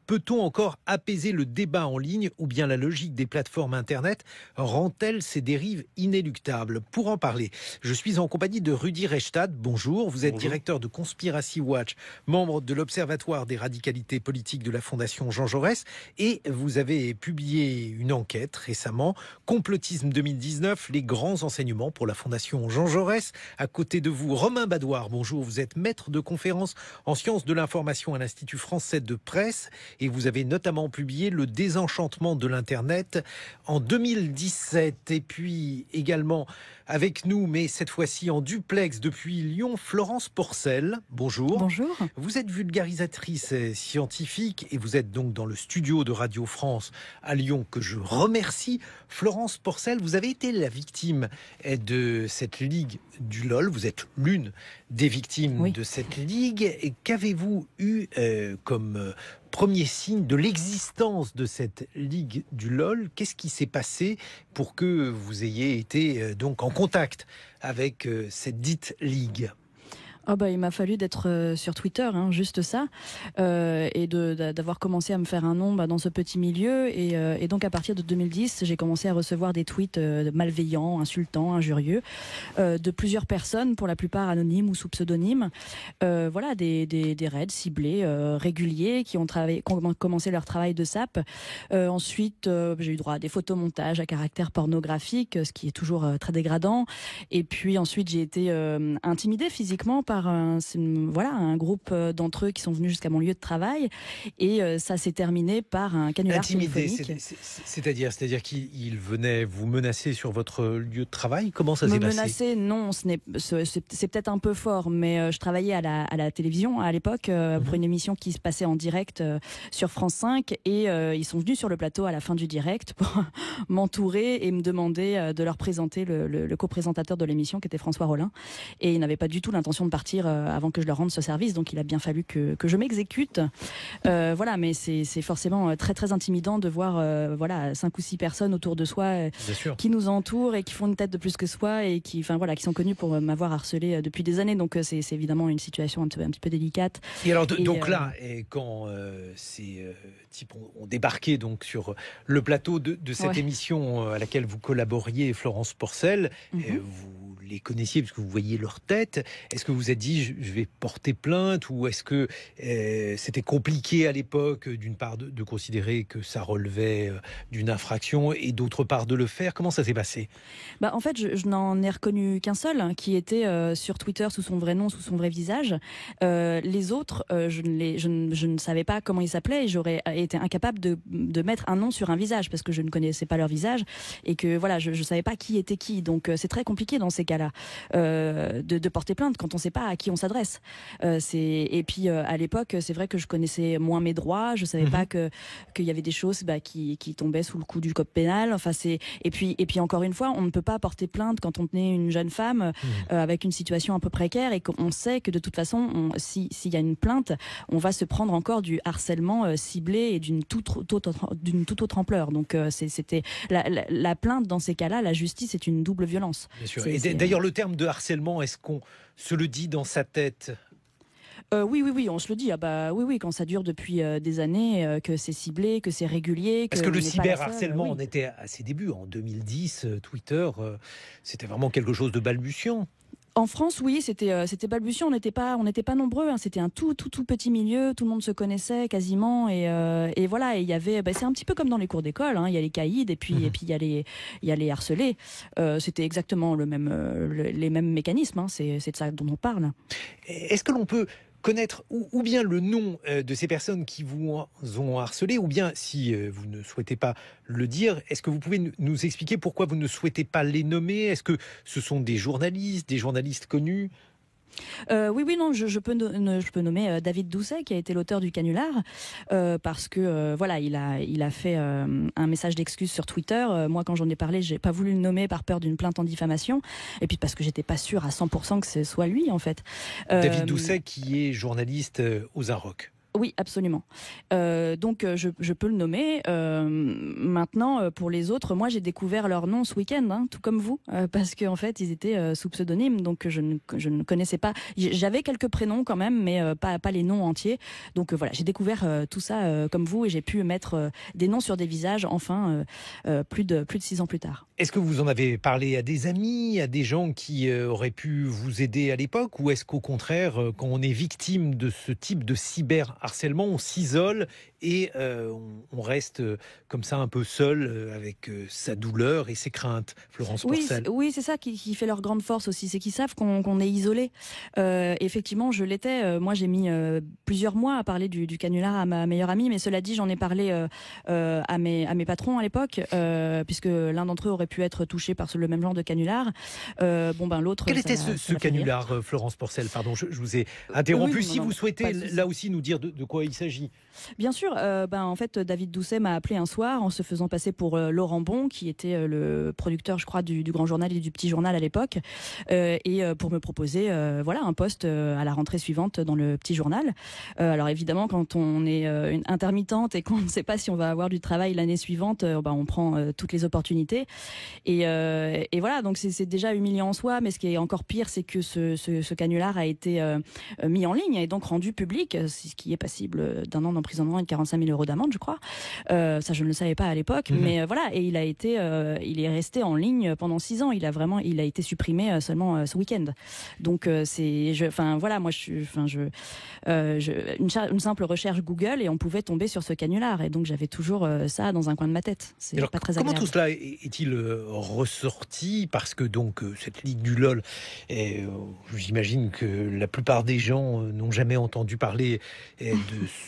Peut-on encore apaiser le débat en ligne ou bien la logique des plateformes Internet rend-elle ces dérives inéluctables? Pour en parler, je suis en compagnie de Rudi Reichstadt. Bonjour, vous êtes Bonjour. directeur de Conspiracy Watch, membre de l'Observatoire des radicalités politiques de la Fondation Jean Jaurès et vous avez publié une enquête récemment, Complotisme 2019, les grands enseignements pour la Fondation Jean Jaurès. À côté de vous, Romain Badoir, bonjour, vous êtes maître de conférences en sciences de l'information à l'Institut français de presse et vous avez notamment publié Le désenchantement de l'Internet en 2017. Et puis également avec nous, mais cette fois-ci en duplex depuis Lyon, Florence Porcel. Bonjour. Bonjour. Vous êtes vulgarisatrice scientifique et vous êtes donc dans le studio de Radio France à Lyon que je remercie. Florence Porcel, vous avez été la victime de cette ligue du LOL. Vous êtes l'une des victimes de cette ligue. Et qu'avez-vous eu comme premier signe de l'existence de cette ligue du LOL? Qu'est-ce qui s'est passé pour que vous ayez été donc en contact avec cette dite ligue? Il m'a fallu d'être sur Twitter, juste ça, et d'avoir commencé à me faire un nom dans ce petit milieu. Et donc à partir de 2010, j'ai commencé à recevoir des tweets malveillants, insultants, injurieux, de plusieurs personnes, pour la plupart anonymes ou sous pseudonyme. Des raids ciblés, réguliers, qui ont commencé leur travail de sape. Ensuite, j'ai eu droit à des photomontages à caractère pornographique, ce qui est toujours très dégradant. Et puis ensuite, j'ai été intimidée physiquement par un groupe d'entre eux qui sont venus jusqu'à mon lieu de travail, et ça s'est terminé par un canular téléphonique. C'est-à-dire qu'ils venaient vous menacer sur votre lieu de travail? Comment ça s'est passé? Menacer, non, c'est peut-être un peu fort, mais je travaillais à la télévision à l'époque pour une émission qui se passait en direct sur France 5, et ils sont venus sur le plateau à la fin du direct pour m'entourer et me demander de leur présenter le co-présentateur de l'émission, qui était François Rollin, et ils n'avaient pas du tout l'intention de partir avant que je leur rende ce service, donc il a bien fallu que je m'exécute. Mais c'est forcément très très intimidant de voir 5 ou 6 personnes autour de soi qui nous entourent et qui font une tête de plus que soi et qui sont connus pour m'avoir harcelé depuis des années, donc c'est évidemment une situation un petit peu délicate. Et alors quand ces types ont débarqué donc sur le plateau de cette émission à laquelle vous collaboriez, Florence Porcel, vous les connaissiez parce que vous voyiez leur tête. Est-ce que vous vous êtes dit je vais porter plainte, ou est-ce que c'était compliqué à l'époque, d'une part de considérer que ça relevait d'une infraction et d'autre part de le faire? Comment ça s'est passé? En fait, je n'en ai reconnu qu'un seul, qui était sur Twitter sous son vrai nom, sous son vrai visage. Les autres, je ne savais pas comment ils s'appelaient, et j'aurais été incapable de mettre un nom sur un visage parce que je ne connaissais pas leur visage et que je ne savais pas qui était qui. Donc c'est très compliqué dans ces cas-là de porter plainte quand on ne sait pas à qui on s'adresse. Et puis à l'époque, c'est vrai que je connaissais moins mes droits, je savais pas qu'il y avait des choses qui tombaient sous le coup du code pénal. Et puis encore une fois, on ne peut pas porter plainte quand on est une jeune femme avec une situation un peu précaire, et qu'on sait que de toute façon, s'il y a une plainte, on va se prendre encore du harcèlement ciblé et d'une toute autre ampleur. Donc c'était la plainte dans ces cas-là, la justice est une double violence. Bien sûr. Et d'ailleurs, le terme de harcèlement, est-ce qu'on se le dit dans sa tête? Oui, on se le dit. Oui, quand ça dure depuis des années, que c'est ciblé, que c'est régulier. Parce que le cyberharcèlement, on était à ses débuts. En 2010, Twitter, c'était vraiment quelque chose de balbutiant. En France, oui, c'était balbutiant. On n'était pas nombreux. C'était un tout petit milieu. Tout le monde se connaissait quasiment. Et voilà. Et il y avait, c'est un petit peu comme dans les cours d'école. Il y a les caïds et puis il y a les harcelés. C'était exactement les mêmes mécanismes. C'est de ça dont on parle. Est-ce que l'on peut connaître ou bien le nom de ces personnes qui vous ont harcelé, ou bien, si vous ne souhaitez pas le dire, est-ce que vous pouvez nous expliquer pourquoi vous ne souhaitez pas les nommer? Est-ce que ce sont des journalistes connus? Non, je peux nommer David Doucet, qui a été l'auteur du canular, parce que il a fait un message d'excuse sur Twitter. Moi, quand j'en ai parlé, j'ai pas voulu le nommer par peur d'une plainte en diffamation, et puis parce que j'étais pas sûre à 100% que ce soit lui, en fait. David Doucet, qui est journaliste aux Inrocks. Oui, absolument. Donc, je peux le nommer. Maintenant, pour les autres, moi, j'ai découvert leur nom ce week-end, hein, tout comme vous, parce qu'en fait, ils étaient sous pseudonyme, donc je ne connaissais pas. J'avais quelques prénoms quand même, mais pas les noms entiers. Donc voilà, j'ai découvert tout ça comme vous, et j'ai pu mettre des noms sur des visages, enfin, plus de 6 ans plus tard. Est-ce que vous en avez parlé à des amis, à des gens qui auraient pu vous aider à l'époque, ou est-ce qu'au contraire, quand on est victime de ce type de cyberharcèlement, on s'isole et on reste comme ça un peu seul avec sa douleur et ses craintes, Florence Porcel? Oui, c'est ça qui fait leur grande force aussi, c'est qu'ils savent qu'on est isolé. Effectivement, je l'étais. Moi, j'ai mis plusieurs mois à parler du canular à ma meilleure amie, mais cela dit, j'en ai parlé à mes patrons à l'époque, puisque l'un d'entre eux aurait pu être touché par le même genre de canular. L'autre... Quel était ce canular, Florence Porcel? Pardon, je vous ai interrompu. Oui, si vous souhaitez là aussi nous dire de quoi il s'agit. Bien sûr, en fait, David Doucet m'a appelé un soir en se faisant passer pour Laurent Bon, qui était le producteur, je crois, du Grand Journal et du Petit Journal à l'époque, et pour me proposer un poste à la rentrée suivante dans le Petit Journal. Alors évidemment, quand on est une intermittente et qu'on ne sait pas si on va avoir du travail l'année suivante, on prend toutes les opportunités. Et voilà, donc c'est déjà humiliant en soi, mais ce qui est encore pire, c'est que ce canular a été mis en ligne et donc rendu public, ce qui est passible d'1 an d'emprisonnement et de 45 000 € d'amende, je crois. Ça, je ne le savais pas à l'époque, mais voilà, et il est resté en ligne pendant 6 ans. Il a été supprimé seulement ce week-end. Donc une simple recherche Google et on pouvait tomber sur ce canular. Et donc j'avais toujours ça dans un coin de ma tête. C'est alors, pas très agréable. comment tout cela est-il ressorti? Parce que donc cette ligue du LOL, j'imagine que la plupart des gens n'ont jamais entendu parler de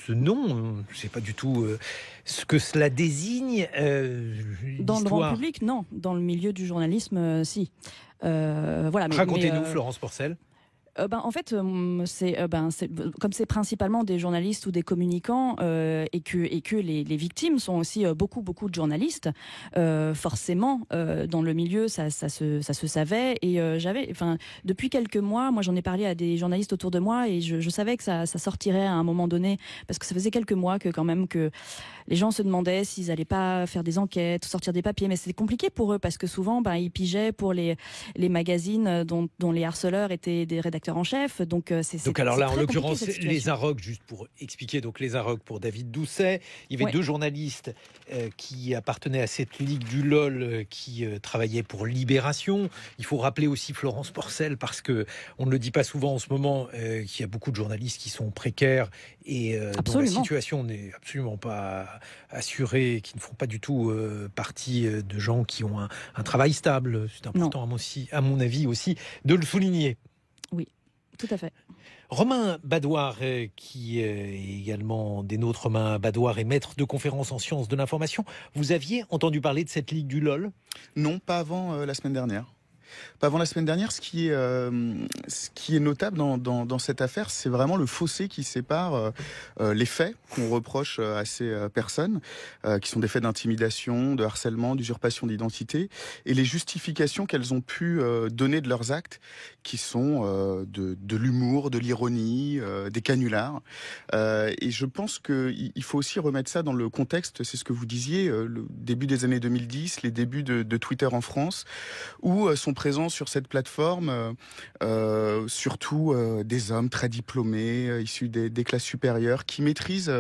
ce nom. Je ne sais pas du tout ce que cela désigne. Dans le grand public, non. Dans le milieu du journalisme, si. Racontez-nous, Florence Porcel. En fait, comme c'est principalement des journalistes ou des communicants et que les victimes sont aussi beaucoup de journalistes, forcément dans le milieu ça se savait, et depuis quelques mois, moi j'en ai parlé à des journalistes autour de moi et je savais que ça sortirait à un moment donné, parce que ça faisait quelques mois que les gens se demandaient s'ils allaient pas faire des enquêtes, sortir des papiers, mais c'était compliqué pour eux parce que souvent ils pigeaient pour les magazines dont les harceleurs étaient des rédacteurs en chef. Donc alors là, en l'occurrence, les Inrocks, juste pour expliquer, donc les Inrocks pour David Doucet. Il y avait 2 journalistes qui appartenaient à cette ligue du LOL qui travaillaient pour Libération. Il faut rappeler aussi Florence Porcel, parce que on ne le dit pas souvent en ce moment, qu'il y a beaucoup de journalistes qui sont précaires et dont la situation n'est absolument pas assurée, qui ne font pas du tout partie de gens qui ont un travail stable. C'est important à mon avis aussi de le souligner. Oui, tout à fait. Romain Badoir, qui est également des nôtres. Romain Badoir est maître de conférences en sciences de l'information. Vous aviez entendu parler de cette ligue du LOL? Non, pas avant la semaine dernière. Pas avant la semaine dernière. Ce qui est notable dans cette affaire, c'est vraiment le fossé qui sépare les faits qu'on reproche à ces personnes, qui sont des faits d'intimidation, de harcèlement, d'usurpation d'identité, et les justifications qu'elles ont pu donner de leurs actes, qui sont de l'humour, de l'ironie, des canulars. Et je pense qu'il faut aussi remettre ça dans le contexte, c'est ce que vous disiez, le début des années 2010, les débuts de Twitter en France, où sont présents sur cette plateforme surtout des hommes très diplômés, issus des classes supérieures, qui maîtrisent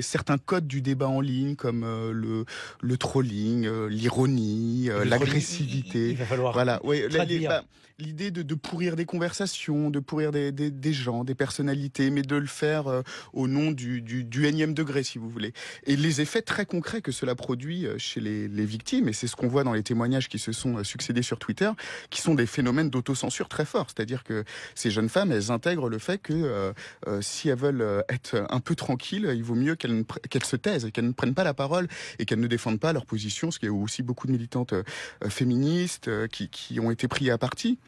certains codes du débat en ligne, comme le trolling, l'ironie, l'agressivité. Il va falloir l'idée de pourrir des conversations, de pourrir des gens, des personnalités, mais de le faire au nom du énième degré, si vous voulez. Et les effets très concrets que cela produit chez les victimes, et c'est ce qu'on voit dans les témoignages qui se sont succédés sur Twitter, qui sont des phénomènes d'autocensure très forts. C'est-à-dire que ces jeunes femmes, elles intègrent le fait que si elles veulent être un peu tranquilles, il vaut mieux qu'elles se taisent, qu'elles ne prennent pas la parole et qu'elles ne défendent pas leur position, parce qu'il y a aussi beaucoup de militantes féministes qui ont été prises à partie.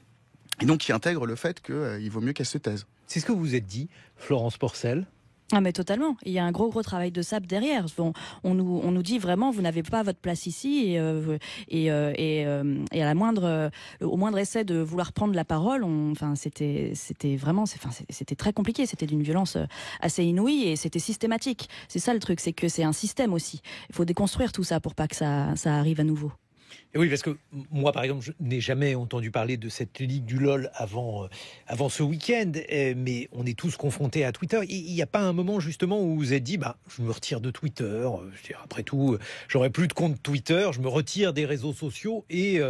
Et donc qui intègrent le fait qu'il vaut mieux qu'elles se taisent. C'est ce que vous êtes dit, Florence Porcel? Ah mais totalement, il y a un gros travail de sable derrière. On nous dit vraiment vous n'avez pas votre place ici et à la moindre au moindre essai de vouloir prendre la parole, c'était vraiment c'était très compliqué, c'était d'une violence assez inouïe et c'était systématique. C'est ça le truc, c'est que c'est un système aussi. Il faut déconstruire tout ça pour pas que ça arrive à nouveau. Et oui, parce que moi, par exemple, je n'ai jamais entendu parler de cette ligue du LOL avant ce week-end, mais on est tous confrontés à Twitter. Il n'y a pas un moment justement où vous vous êtes dit, je me retire de Twitter, après tout, j'aurai plus de compte Twitter, je me retire des réseaux sociaux et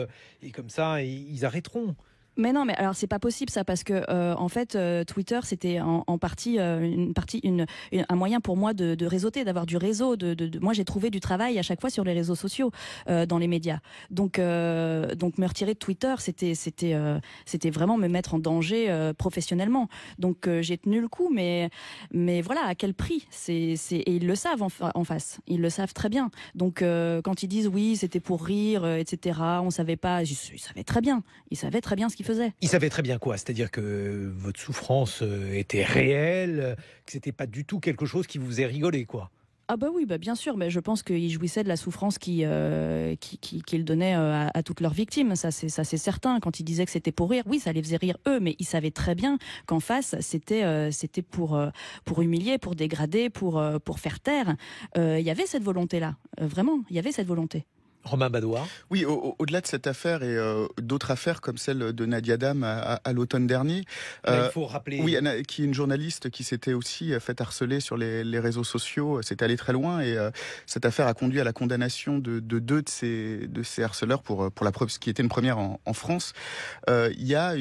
comme ça, ils arrêteront. Mais non, mais alors c'est pas possible ça parce que en fait Twitter c'était en partie un moyen pour moi de réseauter, d'avoir du réseau. Moi j'ai trouvé du travail à chaque fois sur les réseaux sociaux, dans les médias. Donc me retirer de Twitter c'était vraiment me mettre en danger professionnellement. Donc j'ai tenu le coup, mais voilà à quel prix et ils le savent en face, ils le savent très bien. Donc quand ils disent oui c'était pour rire, etc. On savait pas, ils savaient très bien ce qu'ils faisait. Il savait très bien quoi, c'est-à-dire que votre souffrance était réelle, que c'était pas du tout quelque chose qui vous faisait rigoler, quoi. Ah bah oui, bien sûr, mais je pense qu'ils jouissaient de la souffrance qu'ils donnaient à toutes leurs victimes, ça c'est certain. Quand ils disaient que c'était pour rire, oui, ça les faisait rire eux, mais ils savaient très bien qu'en face, c'était pour humilier, pour dégrader, pour faire taire. Il y avait cette volonté-là, vraiment, il y avait cette volonté. Romain Badoir. Oui, au-delà de cette affaire et d'autres affaires comme celle de Nadia Dam à l'automne dernier. Il faut rappeler. Oui, qui est une journaliste qui s'était aussi fait harceler sur les réseaux sociaux. C'est allé très loin et cette affaire a conduit à la condamnation de deux de ces harceleurs pour la preuve, ce qui était une première en France. Il y a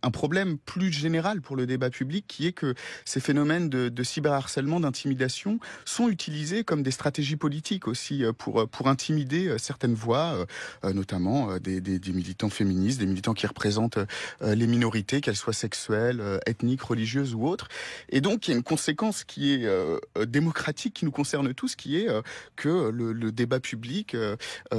un problème plus général pour le débat public qui est que ces phénomènes de cyberharcèlement, d'intimidation sont utilisés comme des stratégies politiques aussi pour intimider certaines voix, notamment des militants féministes, des militants qui représentent les minorités, qu'elles soient sexuelles, ethniques, religieuses ou autres. Et donc, il y a une conséquence qui est démocratique, qui nous concerne tous, qui est que le débat public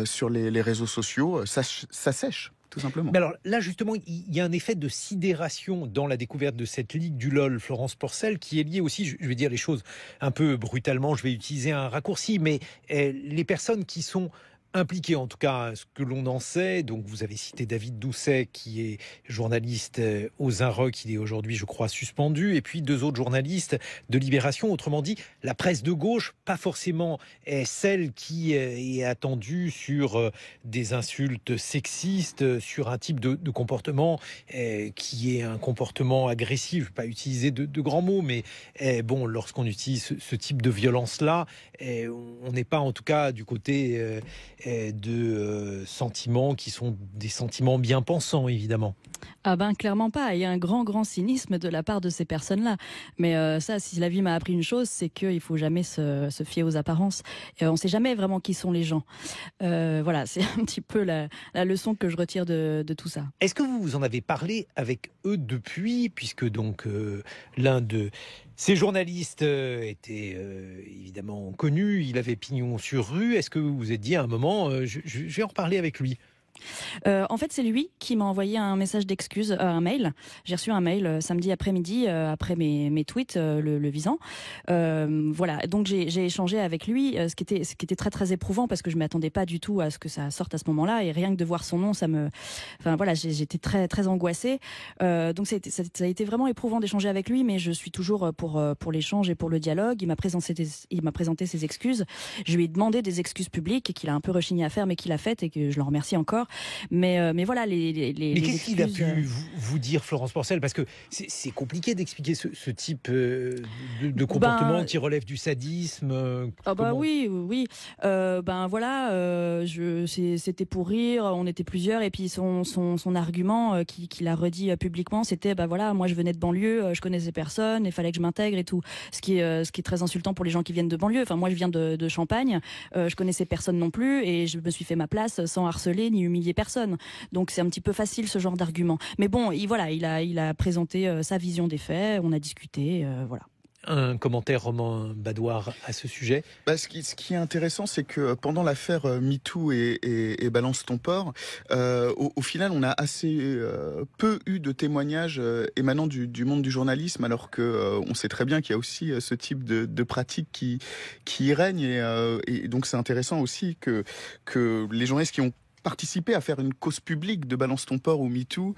sur les réseaux sociaux, ça sèche. Tout simplement. Mais alors là, justement, il y a un effet de sidération dans la découverte de cette ligue du LOL, Florence Porcel, qui est lié aussi, je vais dire les choses un peu brutalement, je vais utiliser un raccourci, mais les personnes qui sont impliqué, en tout cas ce que l'on en sait. Donc vous avez cité David Doucet qui est journaliste aux Inrocks, il est aujourd'hui je crois suspendu, et puis deux autres journalistes de Libération. Autrement dit, la presse de gauche, pas forcément celle qui est attendue sur des insultes sexistes, sur un type de comportement qui est un comportement agressif. Je ne vais pas utiliser de grands mots, mais bon, lorsqu'on utilise ce type de violence-là, on n'est pas en tout cas du côté de sentiments qui sont des sentiments bien pensants, évidemment. Ah clairement pas. Il y a un grand cynisme de la part de ces personnes-là. Mais ça, si la vie m'a appris une chose, c'est qu'il faut jamais se fier aux apparences. On ne sait jamais vraiment qui sont les gens. Voilà, c'est un petit peu la leçon que je retire de tout ça. Est-ce que vous en avez parlé avec eux depuis, puisque donc l'un de ces journalistes était évidemment connu, il avait pignon sur rue. Est-ce que vous vous êtes dit à un moment, je vais en reparler avec lui ? En fait, c'est lui qui m'a envoyé un message d'excuse, un mail. J'ai reçu un mail samedi après-midi, après mes tweets le visant. Voilà, donc j'ai échangé avec lui, ce qui était très très éprouvant parce que je m'attendais pas du tout à ce que ça sorte à ce moment-là, et rien que de voir son nom, voilà, j'étais très très angoissée. Donc ça a été vraiment éprouvant d'échanger avec lui, mais je suis toujours pour l'échange et pour le dialogue. Il m'a présenté ses excuses. Je lui ai demandé des excuses publiques qu'il a un peu rechigné à faire, mais qu'il a faites et que je l'en remercie encore. Mais voilà, mais qu'est-ce qu'il a pu vous dire, Florence Porcel ? Parce que c'est compliqué d'expliquer ce type de comportement qui relève du sadisme. Oui. Voilà, c'était pour rire, on était plusieurs, et puis son argument qu'il a redit publiquement, c'était voilà, moi je venais de banlieue, je connaissais personne, il fallait que je m'intègre et tout. Ce qui est très insultant pour les gens qui viennent de banlieue. Enfin, moi je viens de Champagne, je connaissais personne non plus, et je me suis fait ma place sans harceler ni humilier personne. Donc c'est un petit peu facile ce genre d'argument. Mais bon, il a présenté sa vision des faits, on a discuté, voilà. Un commentaire, Romain Badoir, à ce sujet? Ce qui est intéressant, c'est que pendant l'affaire MeToo et Balance ton port, au final, on a assez peu eu de témoignages émanant du monde du journalisme, alors que on sait très bien qu'il y a aussi ce type de pratique qui y règne. Et donc, c'est intéressant aussi que les journalistes qui ont participé à faire une cause publique de Balance ton port ou MeToo,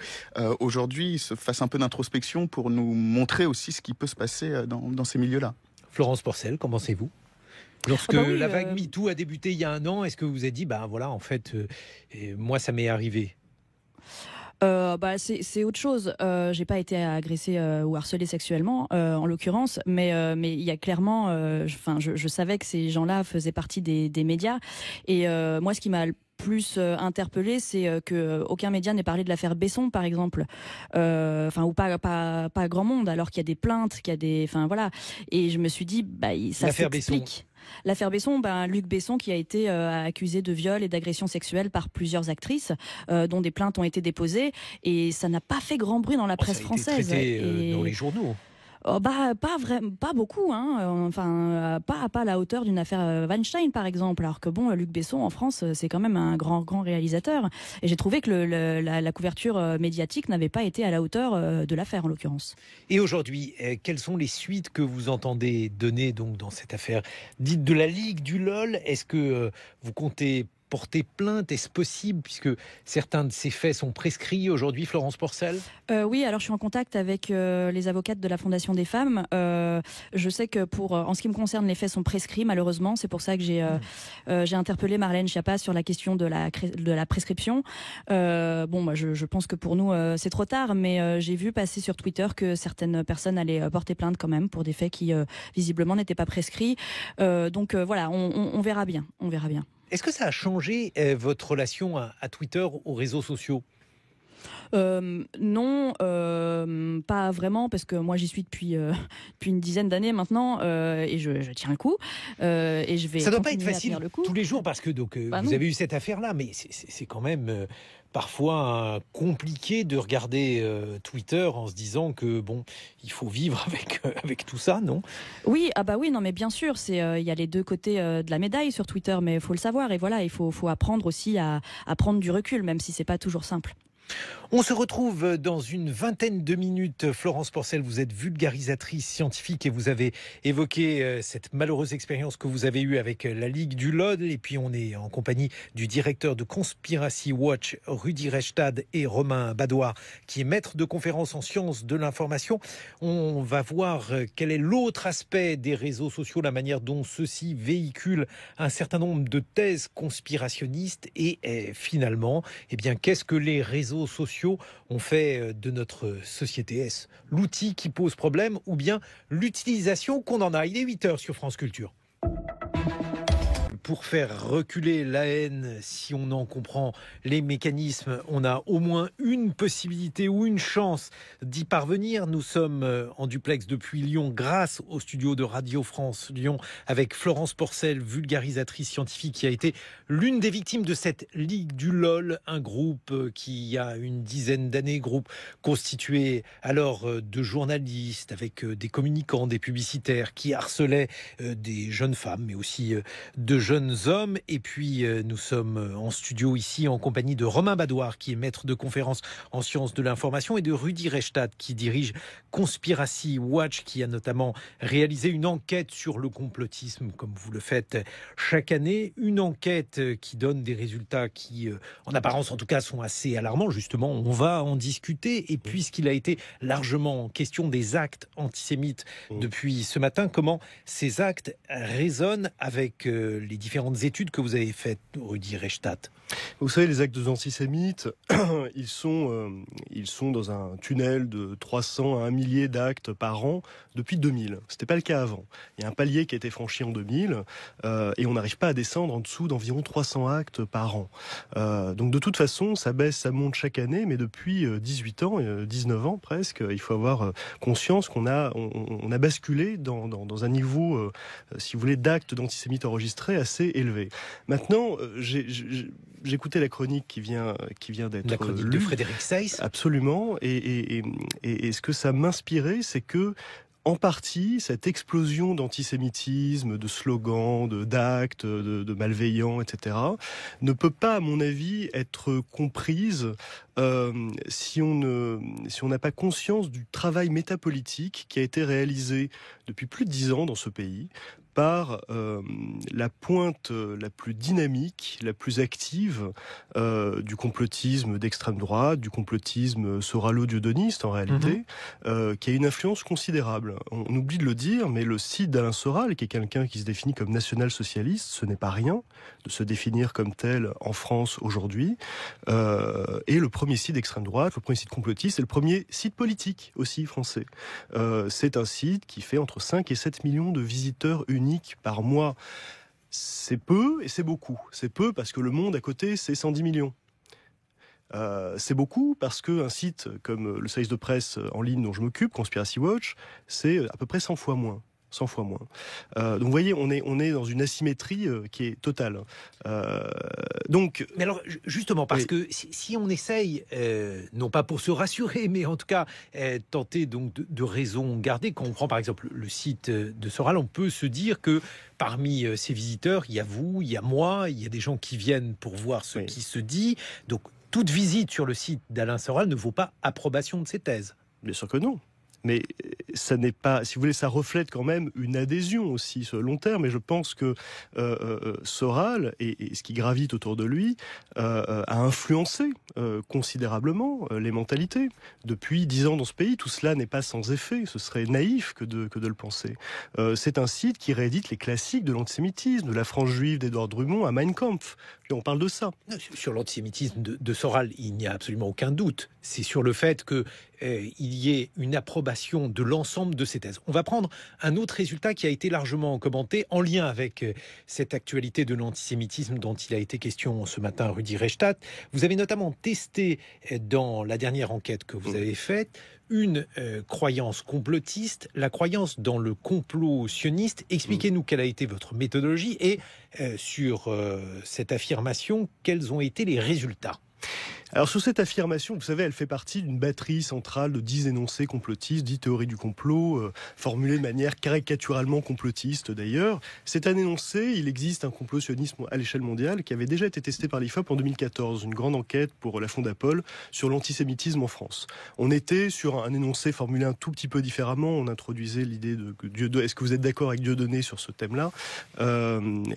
aujourd'hui, se fassent un peu d'introspection pour nous montrer aussi ce qui peut se passer dans ces milieux-là. Florence Porcel, qu'en pensez-vous? Lorsque oui, la vague MeToo a débuté il y a un an, est-ce que vous vous êtes dit, voilà, en fait, moi, ça m'est arrivé? C'est autre chose. J'ai pas été agressée ou harcelée sexuellement, en l'occurrence, mais il y a clairement, je savais que ces gens-là faisaient partie des médias, et moi, ce qui m'a plus interpellé, c'est que aucun média n'ait parlé de l'affaire Besson, par exemple, ou pas grand monde, alors qu'il y a des plaintes, qu'il y a des, voilà. Et je me suis dit, ça L'affaire s'explique. Besson. L'affaire Besson, Luc Besson, qui a été accusé de viol et d'agression sexuelle par plusieurs actrices, dont des plaintes ont été déposées, et ça n'a pas fait grand bruit dans la presse française. Ça a été traité dans les journaux. Pas beaucoup, hein. Pas à la hauteur d'une affaire Weinstein, par exemple. Alors que Luc Besson en France, c'est quand même un grand réalisateur. Et j'ai trouvé que la couverture médiatique n'avait pas été à la hauteur de l'affaire, en l'occurrence. Et aujourd'hui, quelles sont les suites que vous entendez donner donc dans cette affaire dite de la Ligue du LOL? Est-ce que vous comptez porter plainte? Est-ce possible, puisque certains de ces faits sont prescrits aujourd'hui, Florence Porcel? Oui, alors je suis en contact avec les avocates de la Fondation des femmes. Je sais que en ce qui me concerne, les faits sont prescrits, malheureusement. C'est pour ça que j'ai interpellé Marlène Schiappa sur la question de la prescription. Je pense que pour nous, c'est trop tard, mais j'ai vu passer sur Twitter que certaines personnes allaient porter plainte quand même pour des faits qui, visiblement, n'étaient pas prescrits. Voilà, on verra bien. On verra bien. Est-ce que ça a changé votre relation à Twitter, aux réseaux sociaux? Non, pas vraiment, parce que moi j'y suis depuis une dizaine d'années maintenant, et je tiens le coup, et je vais. Ça doit pas être facile le coup tous les jours, parce que vous avez eu cette affaire-là, mais c'est quand même parfois compliqué de regarder Twitter en se disant que il faut vivre avec tout ça, non? Oui, oui, non, mais bien sûr, il y a les deux côtés de la médaille sur Twitter, mais il faut le savoir, et voilà, il faut apprendre aussi à prendre du recul, même si c'est pas toujours simple. On se retrouve dans une vingtaine de minutes. Florence Porcel, vous êtes vulgarisatrice scientifique et vous avez évoqué cette malheureuse expérience que vous avez eue avec la Ligue du LOL. Et puis on est en compagnie du directeur de Conspiracy Watch, Rudi Reichstad, et Romain Badoir, qui est maître de conférences en sciences de l'information. On va voir quel est l'autre aspect des réseaux sociaux, la manière dont ceux-ci véhiculent un certain nombre de thèses conspirationnistes et finalement, qu'est-ce que les réseaux sociaux ont fait de notre société? Est-ce l'outil qui pose problème ou bien l'utilisation qu'on en a? Il est 8h sur France Culture. Pour faire reculer la haine, si on en comprend les mécanismes, on a au moins une possibilité ou une chance d'y parvenir. Nous sommes en duplex depuis Lyon grâce au studio de Radio France Lyon avec Florence Porcel, vulgarisatrice scientifique, qui a été l'une des victimes de cette Ligue du LOL, un groupe qui a une dizaine d'années, groupe constitué alors de journalistes avec des communicants, des publicitaires qui harcelaient des jeunes femmes mais aussi de jeunes hommes. Et puis nous sommes en studio ici en compagnie de Romain Badoir, qui est maître de conférences en sciences de l'information, et de Rudi Reichstad, qui dirige Conspiracy Watch, qui a notamment réalisé une enquête sur le complotisme, comme vous le faites chaque année. Une enquête qui donne des résultats qui, en apparence en tout cas, sont assez alarmants. Justement, on va en discuter. Et puisqu'il a été largement question des actes antisémites depuis ce matin, comment ces actes résonnent avec les différentes études que vous avez faites, Rudi Reichstad? Vous savez, les actes antisémites, ils sont dans un tunnel de 300 à 1 millier d'actes par an depuis 2000. C'était pas le cas avant. Il y a un palier qui a été franchi en 2000 et on n'arrive pas à descendre en dessous d'environ 300 actes par an. Donc de toute façon, ça baisse, ça monte chaque année, mais depuis 18 ans, 19 ans presque, il faut avoir conscience qu'on a basculé dans un niveau, si vous voulez, d'actes d'antisémites enregistrés assez élevé. Maintenant, j'écoutais la chronique qui vient d'être la chronique lue. De Frédéric Seyss. Absolument. Et ce que ça m'inspirait, c'est que en partie, cette explosion d'antisémitisme, de slogans, d'actes, de malveillants, etc., ne peut pas, à mon avis, être comprise si on n'a pas conscience du travail métapolitique qui a été réalisé depuis plus de 10 ans dans ce pays par la pointe la plus dynamique, la plus active du complotisme d'extrême droite, du complotisme soralo-dieudoniste en réalité, qui a une influence considérable. On oublie de le dire, mais le site d'Alain Soral, qui est quelqu'un qui se définit comme national-socialiste, ce n'est pas rien de se définir comme tel en France aujourd'hui, est le premier site d'extrême droite, le premier site complotiste, et le premier site politique aussi français. C'est un site qui fait entre 5 et 7 millions de visiteurs uniques par mois. C'est peu et c'est beaucoup. C'est peu parce que Le Monde à côté, c'est 110 millions. C'est beaucoup parce qu'un site comme le service de presse en ligne dont je m'occupe, Conspiracy Watch, c'est à peu près 100 fois moins. 100 fois moins. Donc vous voyez, on est dans une asymétrie qui est totale. Mais alors justement, parce que si on essaye, non pas pour se rassurer, mais en tout cas tenter donc de raison garder, quand on prend par exemple le site de Soral, on peut se dire que parmi ces visiteurs, il y a vous, il y a moi, il y a des gens qui viennent pour voir ce qui se dit. Donc toute visite sur le site d'Alain Soral ne vaut pas approbation de ses thèses. Bien sûr que non. Mais ça n'est pas, si vous voulez, ça reflète quand même une adhésion aussi sur le long terme. Et je pense que Soral et ce qui gravite autour de lui a influencé considérablement les mentalités. Depuis 10 ans dans ce pays, tout cela n'est pas sans effet. Ce serait naïf que de le penser. C'est un site qui réédite les classiques de l'antisémitisme, de la France juive d'Édouard Drummond à Mein Kampf. Et on parle de ça. Sur l'antisémitisme de Soral, il n'y a absolument aucun doute. C'est sur le fait que il y ait une approbation de l'ensemble de ces thèses. On va prendre un autre résultat qui a été largement commenté en lien avec cette actualité de l'antisémitisme dont il a été question ce matin, Rudi Reichstadt. Vous avez notamment testé dans la dernière enquête que vous avez faite une croyance complotiste, la croyance dans le complot sioniste. Expliquez-nous quelle a été votre méthodologie et sur cette affirmation, quels ont été les résultats. Alors sur cette affirmation, vous savez, elle fait partie d'une batterie centrale de 10 énoncés complotistes, 10 théories du complot, formulées de manière caricaturalement complotiste d'ailleurs. C'est un énoncé, il existe un complot sioniste à l'échelle mondiale qui avait déjà été testé par l'IFOP en 2014, une grande enquête pour la Fondapol sur l'antisémitisme en France. On était sur un énoncé formulé un tout petit peu différemment, on introduisait l'idée de Dieudonné, est-ce que vous êtes d'accord avec Dieudonné sur ce thème-là,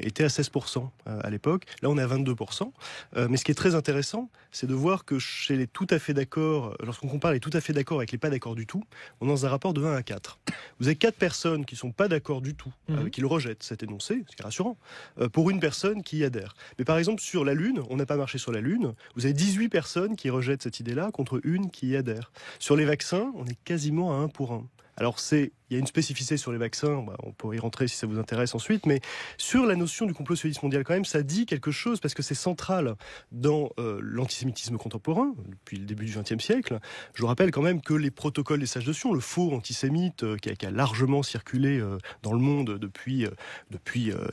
était à 16% à l'époque, là on est à 22%. Mais ce qui est très intéressant, c'est de voir que chez les tout à fait d'accord, lorsqu'on compare les tout à fait d'accord avec les pas d'accord du tout, on est dans un rapport de 1 à 4. Vous avez 4 personnes qui ne sont pas d'accord du tout, qui le rejettent, cet énoncé, ce qui est rassurant, pour une personne qui y adhère. Mais par exemple, sur la Lune, on n'a pas marché sur la Lune, vous avez 18 personnes qui rejettent cette idée-là contre une qui y adhère. Sur les vaccins, on est quasiment à 1 pour 1. Alors il y a une spécificité sur les vaccins, on pourrait y rentrer si ça vous intéresse ensuite, mais sur la notion du complot sioniste mondial quand même, ça dit quelque chose parce que c'est central dans l'antisémitisme contemporain, depuis le début du XXe siècle. Je vous rappelle quand même que les protocoles des sages de Sion, le faux antisémite qui a largement circulé dans le monde depuis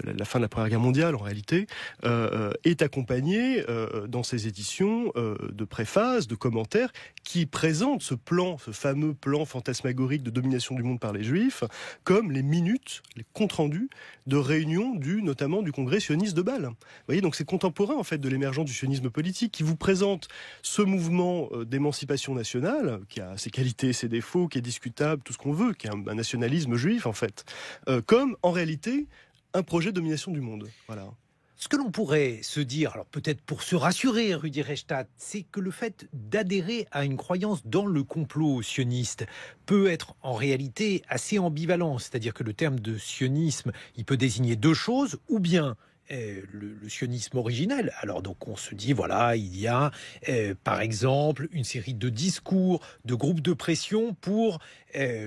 la fin de la Première Guerre mondiale en réalité, est accompagné dans ses éditions de préfaces, de commentaires qui présentent ce fameux plan fantasmagorique de domination du monde par les Juifs, comme les minutes, les comptes rendus de réunions notamment du Congrès sioniste de Bâle. Vous voyez, donc c'est contemporain en fait de l'émergence du sionisme politique qui vous présente ce mouvement d'émancipation nationale qui a ses qualités, ses défauts, qui est discutable, tout ce qu'on veut, qui est un nationalisme juif en fait, comme en réalité un projet de domination du monde. Voilà. Ce que l'on pourrait se dire, alors peut-être pour se rassurer, Rudi Reichstadt, c'est que le fait d'adhérer à une croyance dans le complot sioniste peut être en réalité assez ambivalent. C'est-à-dire que le terme de sionisme, il peut désigner 2 choses, ou bien le sionisme originel. Alors donc on se dit, voilà, il y a par exemple une série de discours, de groupes de pression pour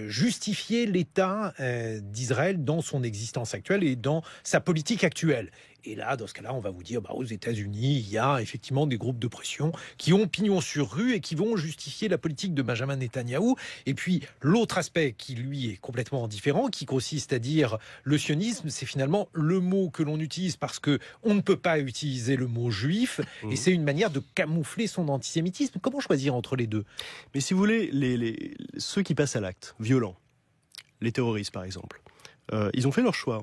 justifier l'État d'Israël dans son existence actuelle et dans sa politique actuelle. Et là, dans ce cas-là, on va vous dire, aux États-Unis, il y a effectivement des groupes de pression qui ont pignon sur rue et qui vont justifier la politique de Benjamin Netanyahou. Et puis, l'autre aspect qui, lui, est complètement différent, qui consiste à dire le sionisme, c'est finalement le mot que l'on utilise parce que on ne peut pas utiliser le mot juif, et c'est une manière de camoufler son antisémitisme. Comment choisir entre les deux ? Mais si vous voulez, ceux qui passent à l'acte, violents, les terroristes par exemple. Ils ont fait leur choix.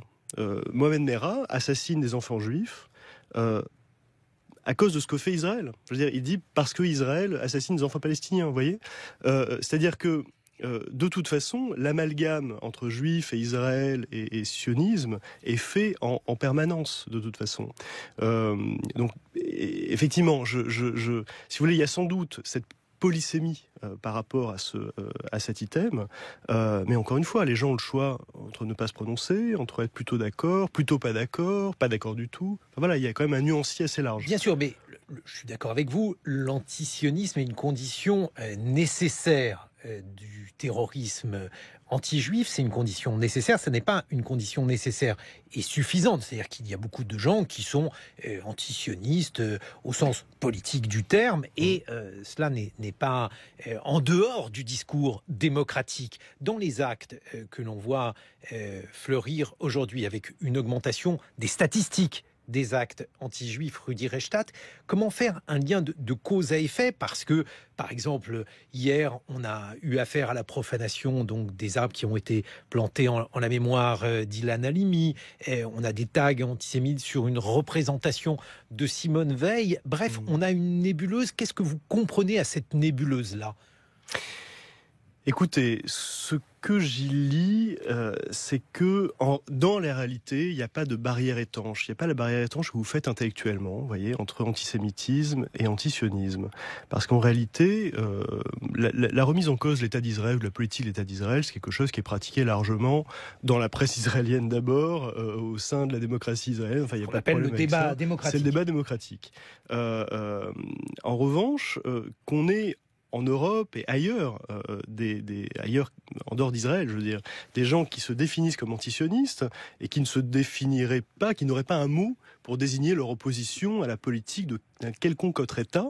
Mohamed Merah assassine des enfants juifs à cause de ce que fait Israël. Je veux dire, il dit parce que Israël assassine des enfants palestiniens, vous voyez. C'est-à-dire que de toute façon, l'amalgame entre juifs et Israël et sionisme est fait en permanence, de toute façon. Donc, effectivement, si vous voulez, il y a sans doute cette polysémie par rapport à cet item, mais encore une fois, les gens ont le choix entre ne pas se prononcer, entre être plutôt d'accord, plutôt pas d'accord du tout. Enfin, voilà, il y a quand même un nuancier assez large. Bien sûr, mais je suis d'accord avec vous, l'antisionisme est une condition nécessaire du terrorisme anti-juif, c'est une condition nécessaire, ce n'est pas une condition nécessaire et suffisante, c'est-à-dire qu'il y a beaucoup de gens qui sont antisionistes au sens politique du terme et cela n'est pas en dehors du discours démocratique. Dans les actes que l'on voit fleurir aujourd'hui avec une augmentation des statistiques des actes anti-juifs Rudi Reichstadt, comment faire un lien de cause à effet? Parce que, par exemple, hier, on a eu affaire à la profanation donc, des arbres qui ont été plantés en la mémoire d'Ilan Halimi. On a des tags antisémites sur une représentation de Simone Veil. Bref, on a une nébuleuse. Qu'est-ce que vous comprenez à cette nébuleuse-là? Écoutez, ce que j'y lis, c'est que dans la réalité, il n'y a pas de barrière étanche. Il n'y a pas la barrière étanche que vous faites intellectuellement, vous voyez, entre antisémitisme et antisionisme. Parce qu'en réalité, la remise en cause de l'État d'Israël ou de la politique de l'État d'Israël, c'est quelque chose qui est pratiqué largement dans la presse israélienne d'abord, au sein de la démocratie israélienne. Enfin, il y a pas de problème avec ça. Le débat démocratique. C'est le débat démocratique. En revanche, qu'on ait en Europe et ailleurs, ailleurs en dehors d'Israël, je veux dire, des gens qui se définissent comme antisionistes et qui ne se définiraient pas, qui n'auraient pas un mot pour désigner leur opposition à la politique d'un quelconque autre État.